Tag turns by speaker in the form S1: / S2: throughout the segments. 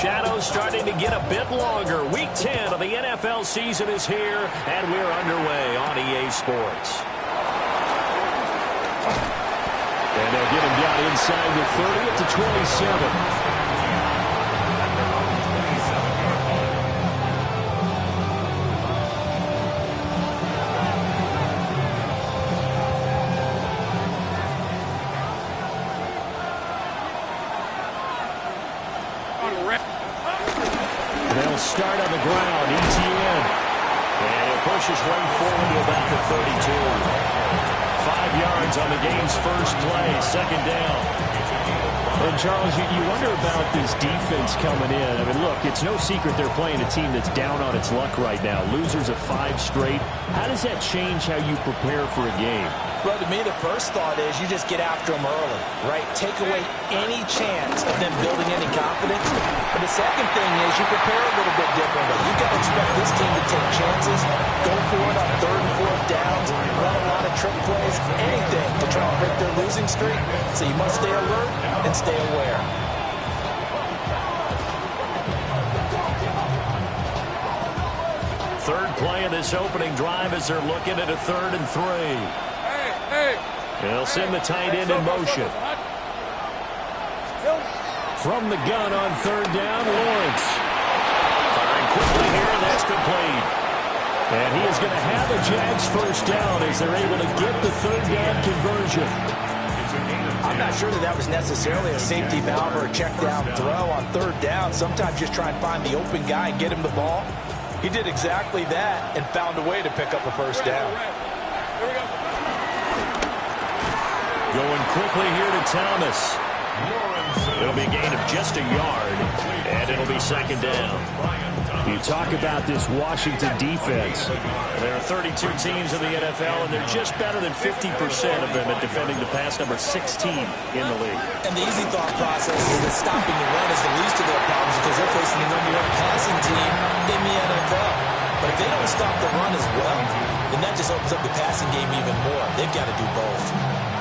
S1: shadows starting to get a bit longer. Week 10 of the NFL season is here, and we're underway on EA Sports. And they'll get him down inside the 30 at the 27. They'll start on the ground. ETN. And he'll push his way forward to about the 32. 5 yards on the game's first play. Second down. And, Charles, you wonder about this defense coming in. I mean, look, it's no secret they're playing a team that's down on its luck right now. Losers of 5 straight. How does that change how you prepare for a game?
S2: Well, to me, the first thought is you just get after them early, right? Take away any chance of them building any confidence. But the second thing is you prepare a little bit differently. You've got to expect this team to take chances, go for it on 3rd and 4th downs, run a lot of trick plays, anything to try and break their losing streak. So you must stay alert and stay aware.
S1: Third play of this opening drive as they're looking at a 3rd and 3. They'll send the tight end in motion. From the gun on 3rd down, Lawrence. Firing quickly here, and that's complete. And he is going to have a Jags first down as they're able to get the 3rd down conversion.
S2: I'm not sure that was necessarily a safety valve or a check down throw on 3rd down. Sometimes just try and find the open guy and get him the ball. He did exactly that and found a way to pick up a first down.
S3: Here we go.
S1: Going quickly here to Thomas. It'll be a gain of just a yard, and it'll be 2nd down. You talk about this Washington defense. There are 32 teams in the NFL, and they're just better than 50% of them at defending the pass, number 16 in the league.
S2: And the easy thought process is that stopping the run is the least of their problems because they're facing the #1 passing team in the NFL. But if they don't stop the run as well, then that just opens up the passing game even more. They've got to do both.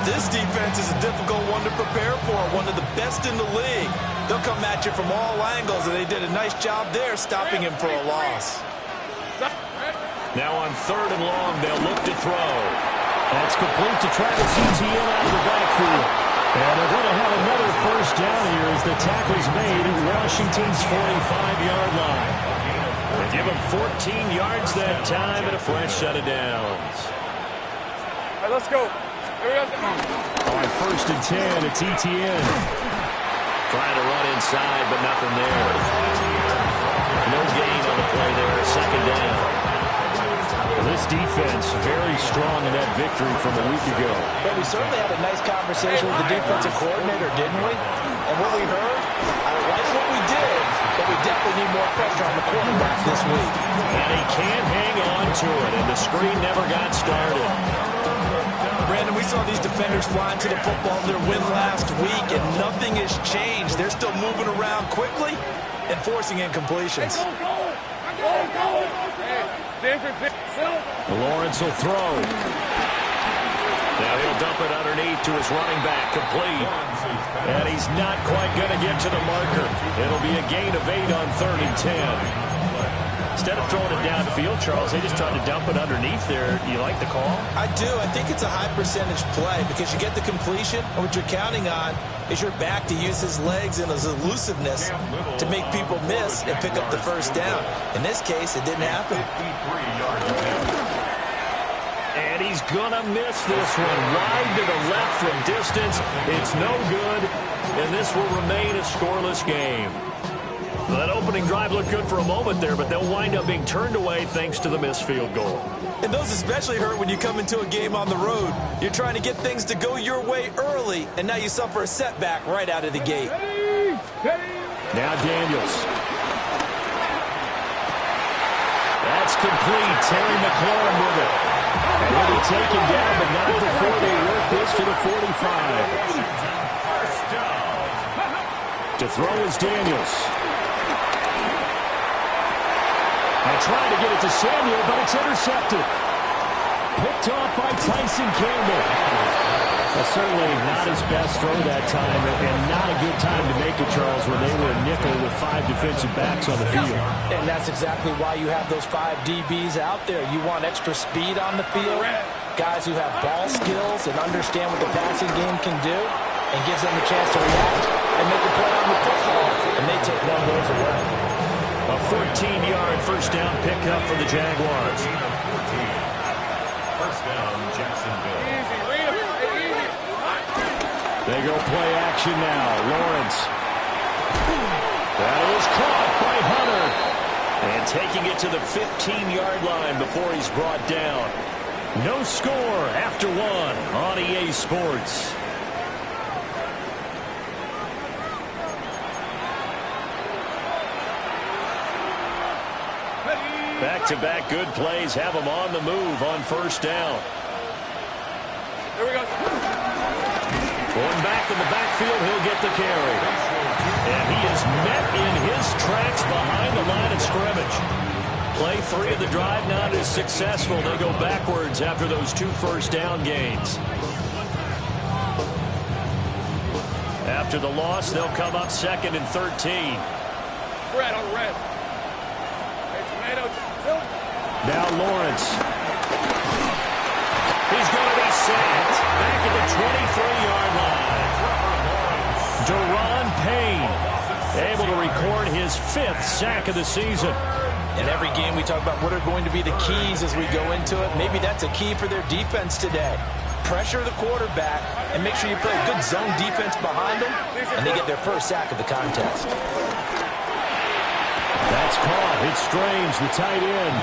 S2: This defense is a difficult one to prepare for, one of the best in the league. They'll come at you from all angles, and they did a nice job there stopping him for a loss.
S1: Now on 3rd and long, they'll look to throw. That's complete to Travis Etienne out of the backfield. And they're going to have another first down here as the tackle's made at Washington's 45-yard line. They give him 14 yards that time and a fresh set of downs.
S3: All right, let's go.
S1: On 1st and 10, it's Etienne. Trying to run inside, but nothing there. No gain on the play there. 2nd down. Well, this defense very strong in that victory from a week ago.
S2: But we certainly had a nice conversation with the defensive coordinator, didn't we? And what we heard, I like what we did, but we definitely need more pressure on the quarterback this week.
S1: And he can't hang on to it, and the screen never got started.
S2: Brandon, we saw these defenders flying to the football in their win last week, and nothing has changed. They're still moving around quickly and forcing incompletions.
S1: Lawrence will throw. Now he'll dump it underneath to his running back, complete. And he's not quite going to get to the marker. It'll be a gain of 8 on 3rd and 10. Instead of throwing it downfield, Charles, they just tried to dump it underneath there. You like the call?
S2: I do. I think it's a high percentage play because you get the completion, and what you're counting on is your back to use his legs and his elusiveness to make people miss and pick up the first down. In this case, it didn't happen.
S1: And he's going to miss this one. Wide to the left from distance. It's no good, and this will remain a scoreless game. Well, that opening drive looked good for a moment there, but they'll wind up being turned away thanks to the missed field goal.
S2: And those especially hurt when you come into a game on the road. You're trying to get things to go your way early, and now you suffer a setback right out of the gate.
S1: Now Daniels. That's complete. Terry McLaurin with it. And he'll be taken down, but not before they work this to the 45. To throw is Daniels. And trying to get it to Samuel, but it's intercepted. Picked off by Tyson Campbell. Well, certainly not his best throw that time, and not a good time to make it, Charles, when they were a nickel with 5 defensive backs on the field.
S2: And that's exactly why you have those 5 DBs out there. You want extra speed on the field, guys who have ball skills and understand what the passing game can do, and gives them a chance to react and make a play on the football, and they take one of those away.
S1: A 14-yard first down pickup for the Jaguars.
S4: First down, Jacksonville.
S1: They go play action now. Lawrence. That is caught by Hunter. And taking it to the 15-yard line before he's brought down. No score after 1 on EA Sports. Back-to-back good plays have him on the move on first down.
S3: Here we go.
S1: Going back in the backfield, he'll get the carry. And he is met in his tracks behind the line of scrimmage. Play 3 of the drive not as successful. They go backwards after those 2 first down gains. After the loss, they'll come up 2nd and 13.
S3: Red on red. Hey, tomato.
S1: Now Lawrence. He's going to be sacked back at the 23-yard line. Deron Payne able to record his 5th sack of the season.
S2: In every game we talk about what are going to be the keys as we go into it. Maybe that's a key for their defense today. Pressure the quarterback and make sure you play a good zone defense behind them, and they get their first sack of the contest.
S1: That's caught. It's Strange, the tight end.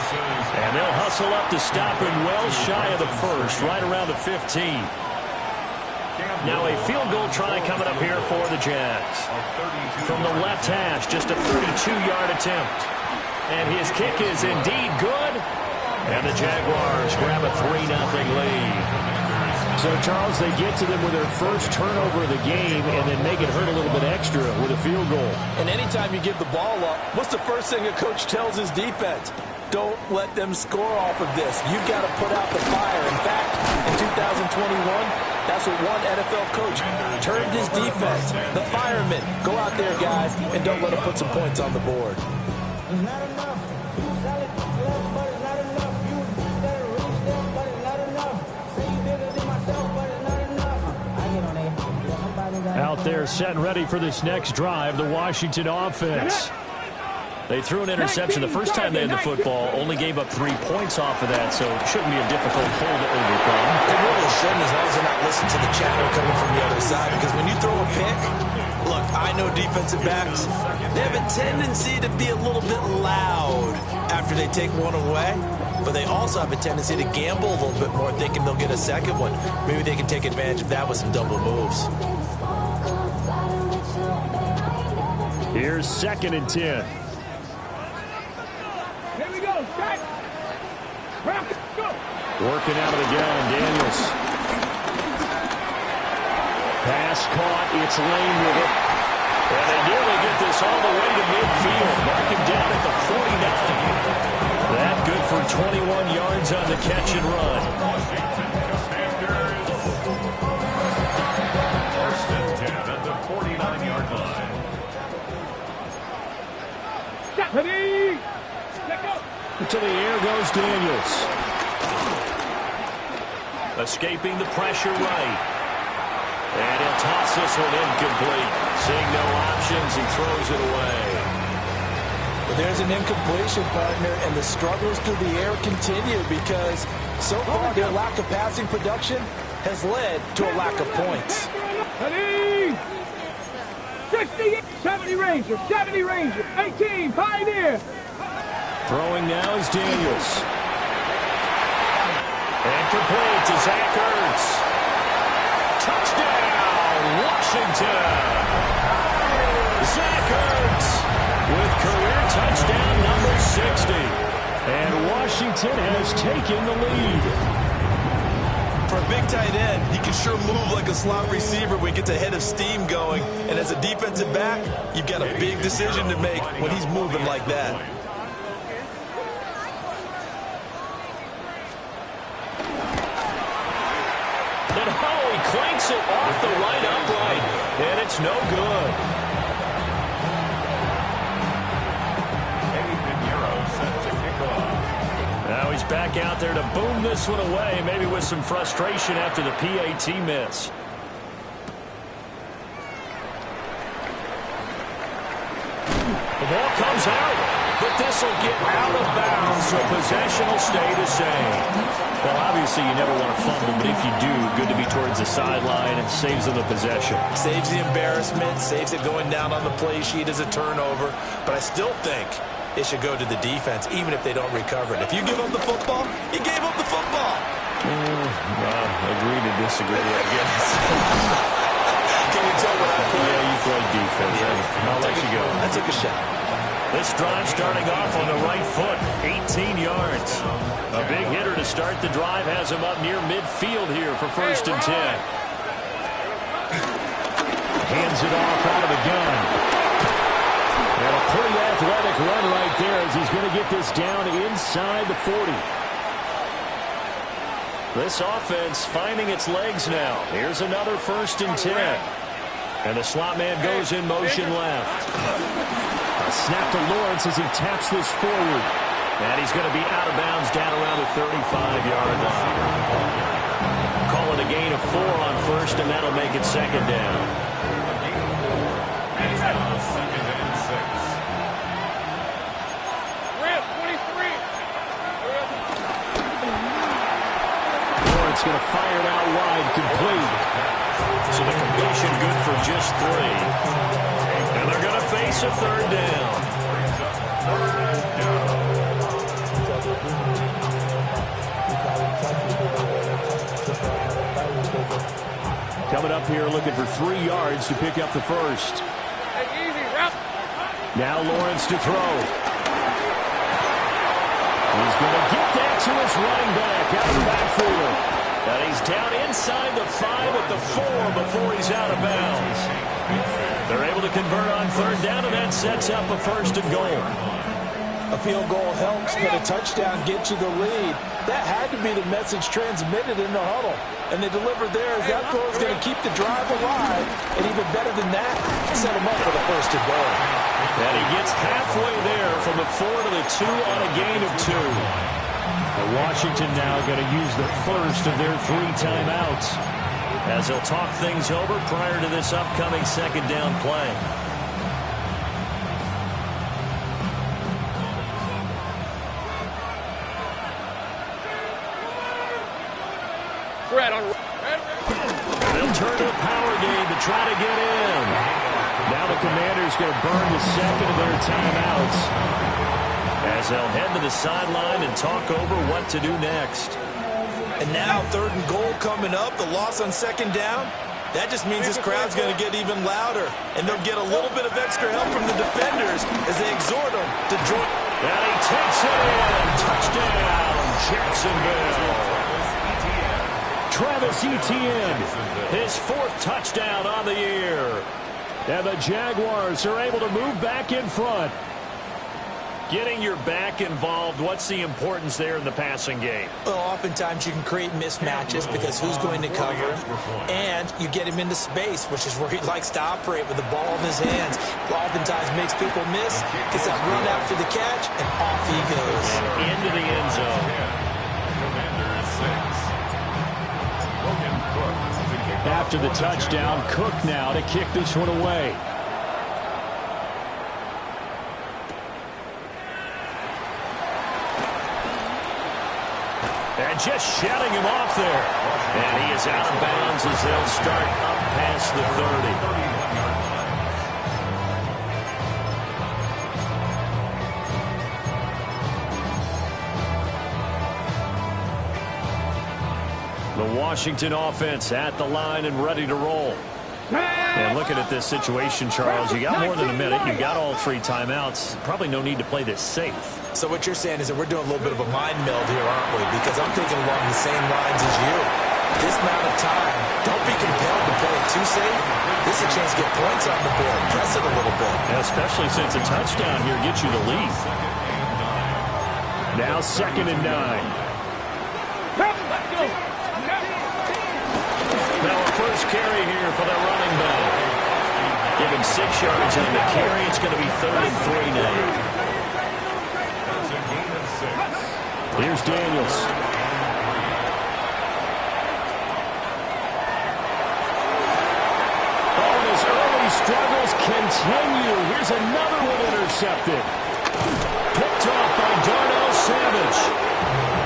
S1: And they'll hustle up to stop him well shy of the first, right around the 15. Now a field goal try coming up here for the Jags. From the left hash, just a 32-yard attempt. And his kick is indeed good. And the Jaguars grab a 3-0 lead. So, Charles, they get to them with their first turnover of the game and then make it hurt a little bit extra with a field goal.
S2: And anytime you give the ball up, what's the first thing a coach tells his defense? Don't let them score off of this. You've got to put out the fire. In fact, in 2021, that's what one NFL coach termed his defense. The firemen. Go out there, guys, and don't let them put some points on the board.
S1: Out there set and ready for this next drive, the Washington offense. They threw an interception the first time they had the football, only gave up 3 points off of that, so it shouldn't be a difficult hole to overcome.
S2: It really shouldn't, as long as they're not listening to the chatter coming from the other side, because when you throw a pick, look, I know defensive backs, they have a tendency to be a little bit loud after they take one away, but they also have a tendency to gamble a little bit more, thinking they'll get a second one. Maybe they can take advantage of that with some double moves.
S1: Here's 2nd and 10.
S3: Here we go. Strike. Go.
S1: Working out of the gun, Daniels. Pass caught. It's Lane with it. And they nearly get this all the way to midfield. Mark him down at the 49. That good for 21 yards on the catch and run.
S4: First and 10 at the 49-yard line.
S3: Ready. Let go.
S1: To the air goes Daniels. Escaping the pressure right. And he'll toss this one incomplete. Seeing no options, he throws it away.
S2: But there's an incompletion, partner, and the struggles through the air continue because so far their lack of passing production has led to a lack of points.
S3: Ready. 60, 70 Ranger, 70 Ranger, 18 Pioneer.
S1: Throwing now is Daniels. And complete to Zach Ertz. Touchdown, Washington. Zach Ertz with career touchdown number 60. And Washington has taken the lead.
S2: For a big tight end, he can sure move like a slot receiver when he gets a head of steam going. And as a defensive back, you've got a big decision to make when he's moving like that.
S1: And oh, he It's no good. Now he's back out there to boom this one away, maybe with some frustration after the PAT miss. The ball comes out, but this will get out of bounds, so possession will stay the same. Well, obviously you never want to fumble, but if you do, good to be towards the sideline and saves them the possession.
S2: Saves the embarrassment, saves it going down on the play sheet as a turnover, but I still think it should go to the defense, even if they don't recover it. If you give up the football, you gave up the football.
S1: Well, agree to disagree, I guess.
S2: Can you tell what I played?
S1: Yeah, you played defense. I'll let you go.
S2: I took a shot.
S1: This drive starting off on the right foot, 18 yards. A big hitter to start the drive has him up near midfield here for 1st and 10. Hands it off out of the gun. And a pretty athletic run right there as he's going to get this down inside the 40. This offense finding its legs now. Here's another 1st and 10. And the slot man goes in motion left. A snap to Lawrence as he taps this forward. And he's going to be out of bounds down around the 35-yard line. Call it a gain of 4 on 1st, and that'll make it 2nd down.
S4: And now 2nd and 6.
S1: Lawrence going to fire it out wide, complete. So the completion good for just 3. And they're going to face a 3rd down. Coming up here looking for 3 yards to pick up the 1st. Now Lawrence to throw. He's going to get that to his running back out of the backfield. And he's down inside the 5 at the 4 before he's out of bounds. They're able to convert on 3rd down, and that sets up a 1st and goal.
S2: A field goal helps, but a touchdown gets you the lead. That had to be the message transmitted in the huddle. And they delivered there as that throw is going to keep the drive alive. And even better than that, set him up for the 1st and goal.
S1: And he gets halfway there from the 4 to the 2 on a gain of 2. And Washington now going to use the 1st of their 3 timeouts as they'll talk things over prior to this upcoming 2nd down play. They'll turn to a power game to try to get in. Now the Commanders going to burn the 2nd of their timeouts as they'll head to the sideline and talk over what to do next.
S2: And now 3rd and goal coming up. The loss on 2nd down. That just means this crowd's going to get even louder. And they'll get a little bit of extra help from the defenders as they exhort them to join.
S1: And he takes it in. Touchdown, Jacksonville. Travis Etienne, his 4th touchdown on the year. And the Jaguars are able to move back in front. Getting your back involved, what's the importance there in the passing game?
S2: Well, oftentimes you can create mismatches because who's going to cover him, and you get him into space, which is where he likes to operate with the ball in his hands. Oftentimes makes people miss, gets that run after the catch, and off he goes.
S1: And into the end zone. After the touchdown, Cook now to kick this one away. And just shutting him off there. And he is out of bounds as they'll start up past the 30. The Washington offense at the line and ready to roll. And looking at this situation, Charles, you got more than a minute. You got all 3 timeouts. Probably no need to play this safe.
S2: So what you're saying is that we're doing a little bit of a mind meld here, aren't we? Because I'm thinking along the same lines as you. This amount of time, don't be compelled to play it too safe. This is a chance to get points on the board. Press it a little bit.
S1: And especially since a touchdown here gets you the lead. Now 2nd and 9. Now a first carry here for the running back. Give him 6 yards on the carry. It's going to be 3rd and 3 now.
S4: That's a gain of 6.
S1: Here's Daniels. Oh, his early struggles continue. Here's another one intercepted. Picked off by Darnell Savage.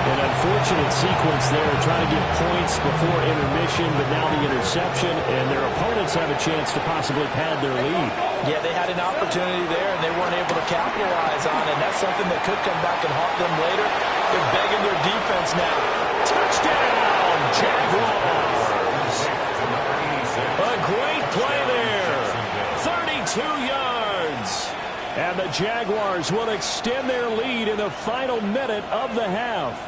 S1: An unfortunate sequence there, trying to get points before intermission, but now the interception, and their opponents have a chance to possibly pad their lead.
S2: Yeah, they had an opportunity there, and they weren't able to capitalize on it. And that's something that could come back and haunt them later. They're begging their defense now.
S1: Touchdown, Jaguars! A great play there. 32 yards. And the Jaguars will extend their lead in the final minute of the half.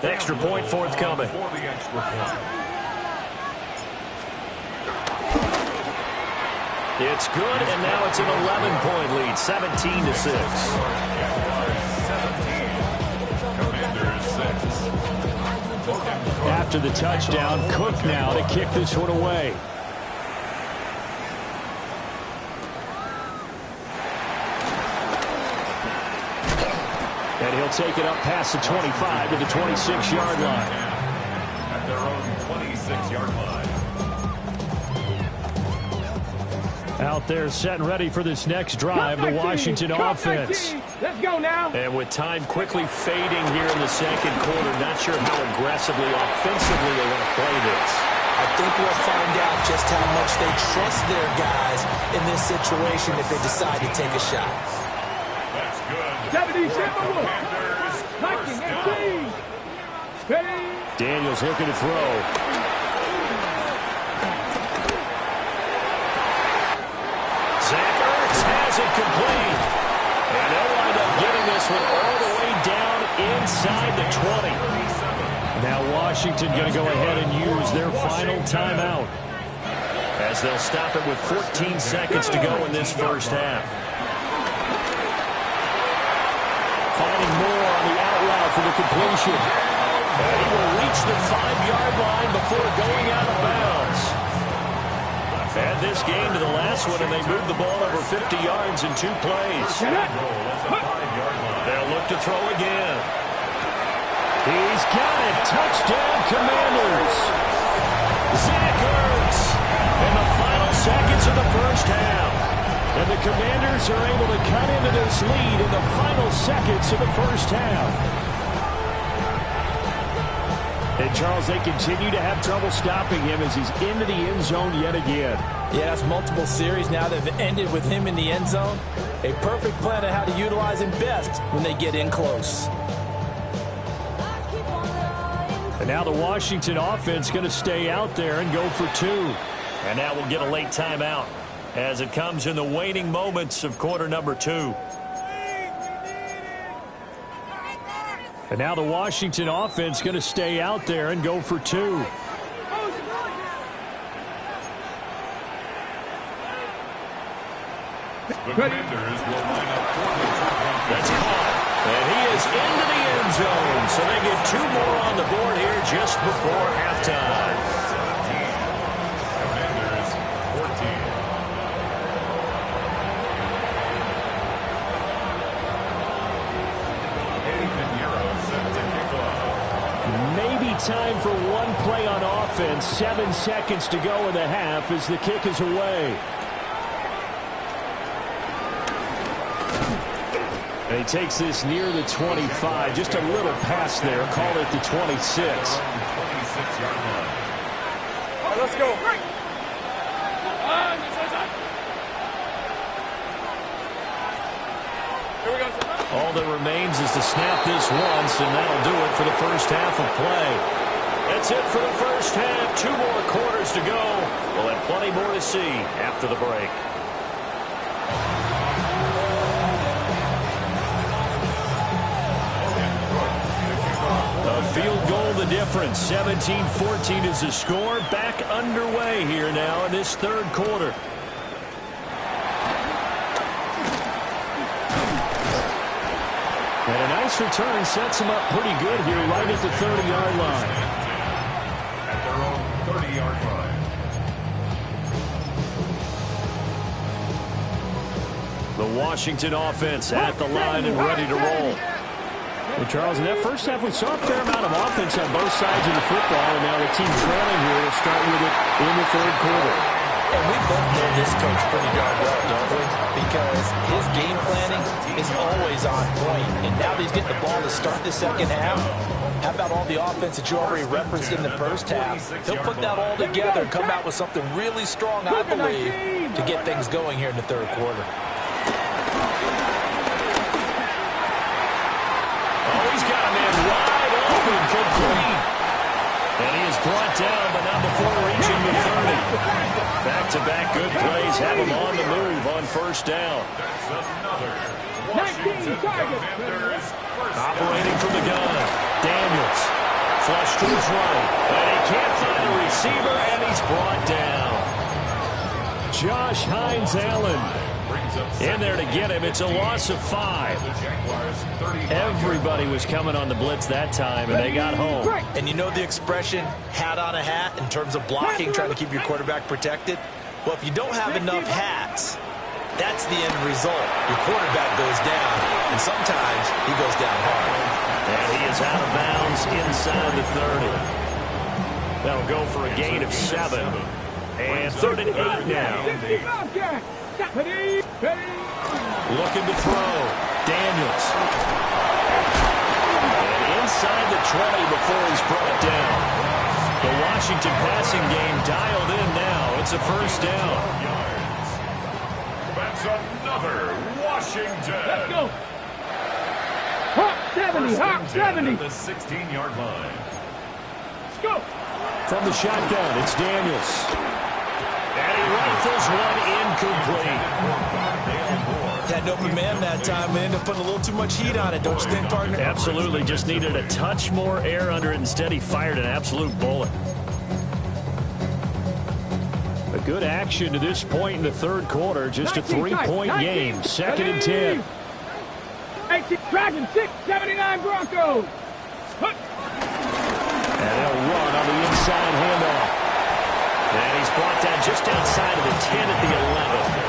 S1: Extra point forthcoming.
S4: For the extra point.
S1: It's good, and now it's an 11-point lead, 17-6. After the touchdown, Cook now to kick this one away. And he'll take it up past the 25 to the 26-yard line.
S4: At their own 26-yard line.
S1: Out there set and ready for this next drive, the Washington offense.
S3: Let's go now.
S1: And with time quickly fading here in the second quarter, not sure how aggressively, offensively they want to play this.
S2: I think we'll find out just how much they trust their guys in this situation if they decide to take a shot.
S4: That's good.
S3: 77.
S4: Commanders, first down.
S1: Daniels looking to throw. Zach Ertz has it complete. And they'll wind up getting this one all the way down inside the 20. Now Washington going to go ahead and use their final timeout, as they'll stop it with 14 seconds to go in this first half. Finding Moore on the out route for the completion. And he will reach the 5-yard line before going out of bounds. Add this game to the last one, and they moved the ball over 50 yards in 2 plays. They'll look to throw again. He's got it. Touchdown, Commanders. Zach Ertz in the final seconds of the first half. And the Commanders are able to cut into this lead in the final seconds of the first half. And, Charles, they continue to have trouble stopping him as he's into the end zone yet again.
S2: Yeah, that's multiple series now that have ended with him in the end zone. A perfect plan on how to utilize him best when they get in close.
S1: And now the Washington offense going to stay out there and go for 2. And now we'll get a late timeout as it comes in the waning moments of quarter number 2. And now the Washington offense going to stay out there and go for 2.
S4: The Commanders will line up for the two-point.
S1: That's caught. And he is into the end zone. So they get 2 more on the board here just before halftime.
S4: 17. Commanders 14.
S1: Maybe time for one play on offense. 7 seconds to go in the half as the kick is away. And he takes this near the 25. Just a little pass there. Call it the 26.
S4: 26-yard line.
S3: All right, let's go. Here we go.
S1: All that remains is to snap this once, and that'll do it for the first half of play. That's it for the first half. 2 more quarters to go. We'll have plenty more to see after the break. A field goal the difference. 17-14 is the score. Back underway here now in this third quarter. And a nice return sets him up pretty good here right at the 30-yard line.
S4: 16-yard line.
S1: The Washington offense at the line and ready to roll. Well, Charles, in that first half, we saw a fair amount of offense on both sides of the football, and now the team trailing here will start with it in the third quarter.
S2: And we both know this coach pretty darn well, don't we? Because his game planning is always on point. And now that he's getting the ball to start the second half, how about all the offense that you already referenced in the first half? He'll put that all together and come out with something really strong, I believe, to get things going here in the third quarter.
S1: Complete. And he is brought down, but not before reaching the 30. Back-to-back good plays have him on the move on first down.
S4: That's another Washington Commanders first down.
S1: Operating from the gun, Daniels. Flush to his right. And he can't find a receiver, and he's brought down. Josh Hines-Allen in there to get him. It's a loss of 5. Everybody was coming on the blitz that time, and they got home.
S2: And you know the expression, hat on a hat, in terms of blocking, trying to keep your quarterback protected? Well, if you don't have enough hats, that's the end result. Your quarterback goes down, and sometimes he goes down hard.
S1: And he is out of bounds inside the 30. That'll go for a gain of 7. And 3rd and 8 now. Looking to throw. Daniels. And inside the 20 before he's brought down. The Washington passing game dialed in now. It's a first down.
S4: That's another Washington.
S3: Let's go. Hawk 70, Hawk 70.
S4: The 16-yard line.
S3: Let's go.
S1: From the shotgun, it's Daniels. And he rifles one incomplete.
S2: Had an open man that time and ended up putting a little too much heat on it, don't you think, partner?
S1: Absolutely. Just needed a touch more air under it. Instead, he fired an absolute bullet. A good action to this point in the third quarter. Just a 3-point game. 2nd and 10.
S3: 18 Dragon 679 Broncos.
S1: And they'll run on the inside handoff. And he's brought down just outside of the 10 at the 11.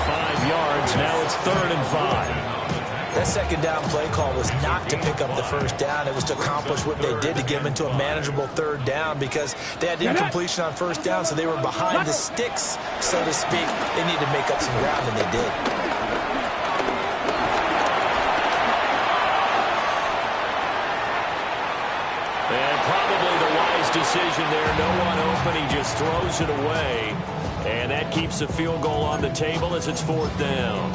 S1: 5 yards. Now it's 3rd and 5.
S2: That second down play call was not to pick up the first down. It was to accomplish what they did to get them into a manageable 3rd down because they had incompletion on first down, so they were behind the sticks, so to speak. They needed to make up some ground, and they did.
S1: And probably the wise decision there. No one open. He just throws it away. And that keeps the field goal on the table as it's 4th down.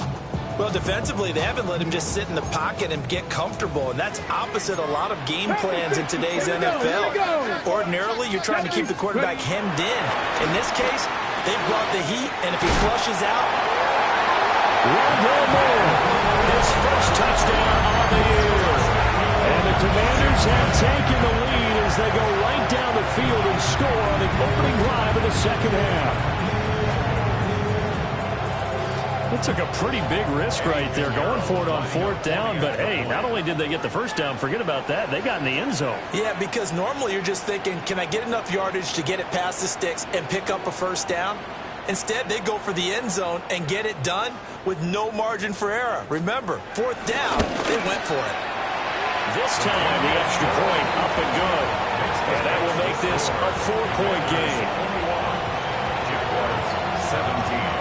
S2: Well, defensively, they haven't let him just sit in the pocket and get comfortable, and that's opposite a lot of game plans in today's NFL. Ordinarily, you're trying to keep the quarterback hemmed in. In this case, they brought the heat, and if he flushes out...
S1: His first touchdown on the year. And the Commanders have taken the lead as they go right down the field and score on the opening drive of the second half. It took a pretty big risk right there going for it on 4th down. But, hey, not only did they get the first down, forget about that, they got in the end zone.
S2: Yeah, because normally you're just thinking, can I get enough yardage to get it past the sticks and pick up a first down? Instead, they go for the end zone and get it done with no margin for error. Remember, 4th down, they went for it.
S1: This time, the extra point up and good. And that will make this a 4-point game.
S4: Jaguars 17.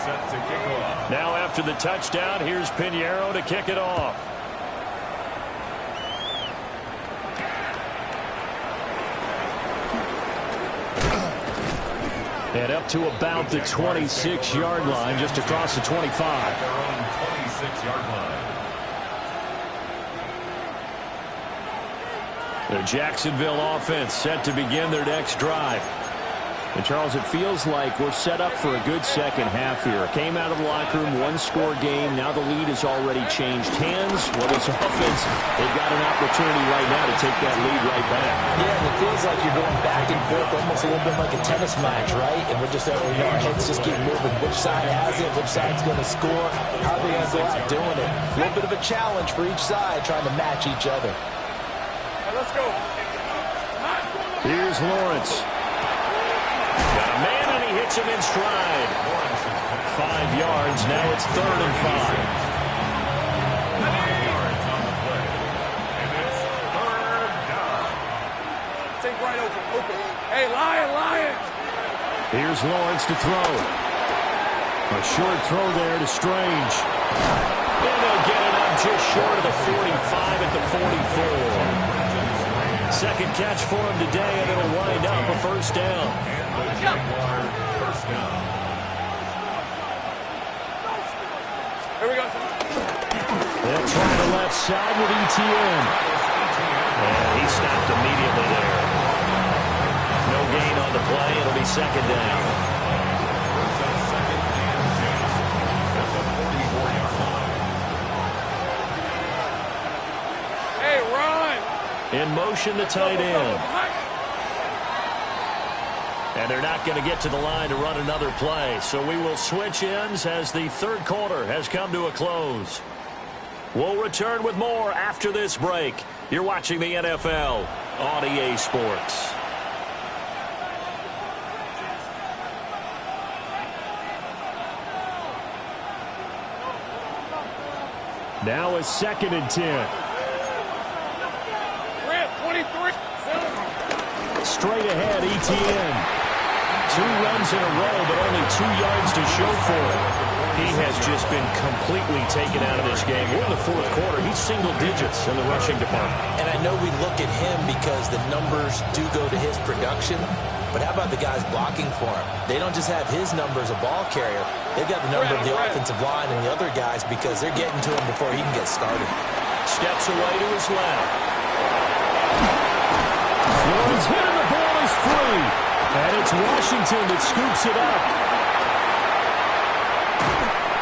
S4: Set to kick off.
S1: Now after the touchdown, here's Pinheiro to kick it off. And up to about the 26-yard line, just across the 25.
S4: Their own 26-yard line.
S1: The Jacksonville offense set to begin their next drive. And Charles, it feels like we're set up for a good second half here. Came out of the locker room, one-score game. Now the lead has already changed hands. Well, this offense, they've got an opportunity right now to take that lead right back.
S2: Yeah, and it feels like you're going back and forth, almost a little bit like a tennis match, right? And we're just, our heads just keep moving. Which side has it? Which side's going to score? How are they going to go out doing it? A little bit of a challenge for each side, trying to match each other.
S3: Let's go.
S1: Here's Lawrence. Got a man, and he hits him in stride. 5 yards. Now it's 3rd and 5.
S4: 5 yards on the play. And it's 3rd down.
S3: Take right open. Hey, Lion.
S1: Here's Lawrence to throw. A short throw there to Strange. And he'll get it up just short of the 45 at the 44. Second catch for him today, and it'll wind up a first down.
S4: And the Jaguars first down.
S3: Here we go.
S1: They'll try the left side with ETN. And he stopped immediately there. No gain on the play. It'll be second down.
S4: First and second and 10 at the 44-yard line.
S3: Hey, run.
S1: In motion, the tight end. And they're not going to get to the line to run another play. So we will switch ends as the third quarter has come to a close. We'll return with more after this break. You're watching the NFL on EA Sports. Now is 2nd and 10. Straight ahead, ETN. 2 runs in a row, but only 2 yards to show for it. He has just been completely taken out of this game. We're in the 4th quarter. He's single digits in the rushing department.
S2: And I know we look at him because the numbers do go to his production. But how about the guys blocking for him? They don't just have his number as a ball carrier. They've got the number of the offensive line and the other guys because they're getting to him before he can get started.
S1: Steps away to his left. Lawrence hit and the ball is free. And it's Washington that scoops it up.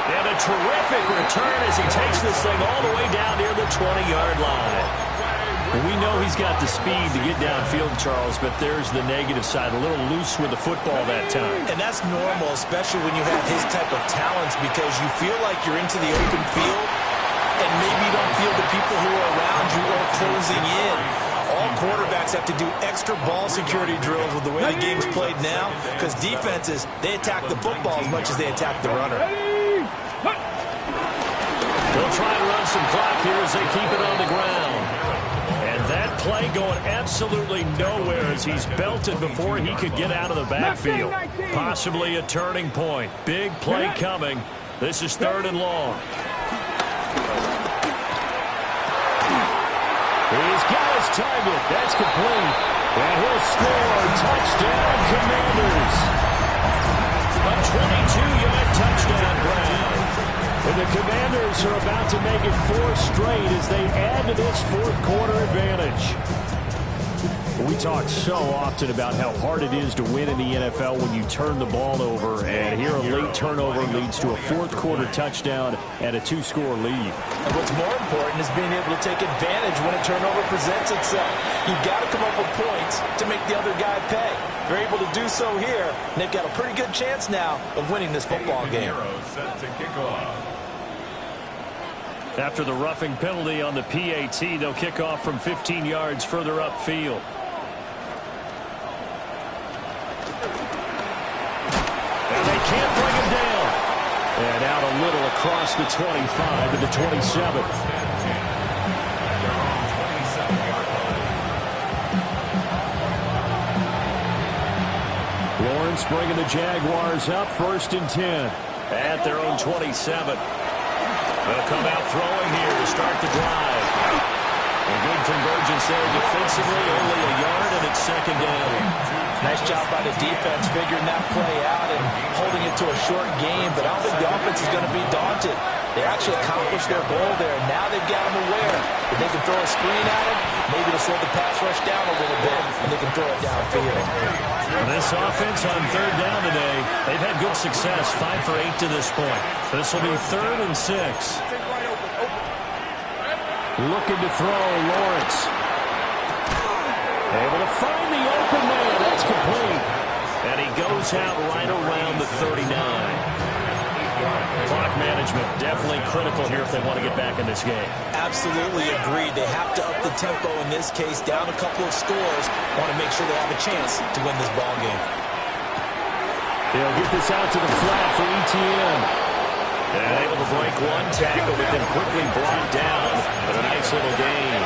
S1: And a terrific return as he takes this thing all the way down near the 20-yard line. We know he's got the speed to get downfield, Charles, but there's the negative side. A little loose with the football that time.
S2: And that's normal, especially when you have his type of talents, because you feel like you're into the open field and maybe you don't feel the people who are around you are closing in. All quarterbacks have to do extra ball security drills with the way the game's played now, because defenses, they attack the football as much as they attack the runner.
S1: They'll try to run some clock here as they keep it on the ground. And that play going absolutely nowhere as he's belted before he could get out of the backfield. Possibly a turning point. Big play coming. This is 3rd and long. He's got his target. That's complete. And he'll score. Touchdown, Commanders. A 22-yard touchdown grab. And the Commanders are about to make it 4 straight as they add to this 4th quarter advantage. We talk so often about how hard it is to win in the NFL when you turn the ball over, and here a late turnover leads to a 4th quarter touchdown and a 2-score lead.
S2: And what's more important is being able to take advantage when a turnover presents itself. You've got to come up with points to make the other guy pay. They're able to do so here, and they've got a pretty good chance now of winning this football game.
S4: Set to kick off.
S1: After the roughing penalty on the PAT, they'll kick off from 15 yards further upfield. And they can't bring him down. And out a little across the 25 to the 27. Lawrence bringing the Jaguars up 1st and 10 at their own 27. They'll come out throwing here to start the drive. A good convergence there defensively, only a yard, and it's 2nd down.
S2: Nice job by the defense figuring that play out and holding it to a short game, but I don't think the offense is going to be daunted. They actually accomplished their goal there. Now they've got them aware that they can throw a screen at them, maybe to slow the pass rush down a little bit, and they can throw it downfield.
S1: This offense on third down today, they've had good success, 5 for 8 to this point. This will be 3rd and 6. Looking to throw, Lawrence. Able to find the open man. That's complete. And he goes out right around the 39. Clock management definitely critical here if they want to get back in this game.
S2: Absolutely agreed. They have to up the tempo in this case, down a couple of scores. Want to make sure they have a chance to win this ball game.
S1: They'll get this out to the flat for ETN. And able to break one tackle, but then quickly brought down. But a nice little gain.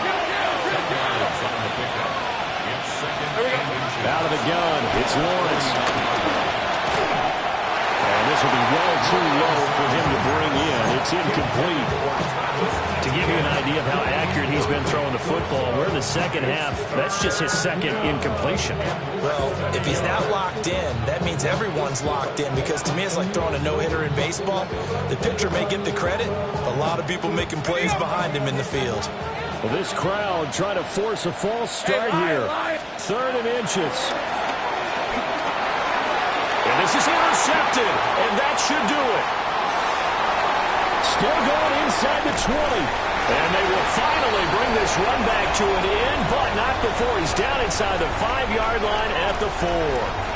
S1: Out of the gun, it's Lawrence. And this will be well too low for him to bring in. It's incomplete. To give you an idea of how accurate he's been throwing the football, we're in the second half. That's just his second incompletion.
S2: Well, if he's not locked in, that means everyone's locked in, because to me it's like throwing a no-hitter in baseball. The pitcher may get the credit, a lot of people making plays behind him in the field.
S1: Well, this crowd trying to force a false start here. 3rd and inches. And this is intercepted, and that should do it. Still going inside the 20. And they will finally bring this run back to an end, but not before he's down inside the 5-yard line at the 4.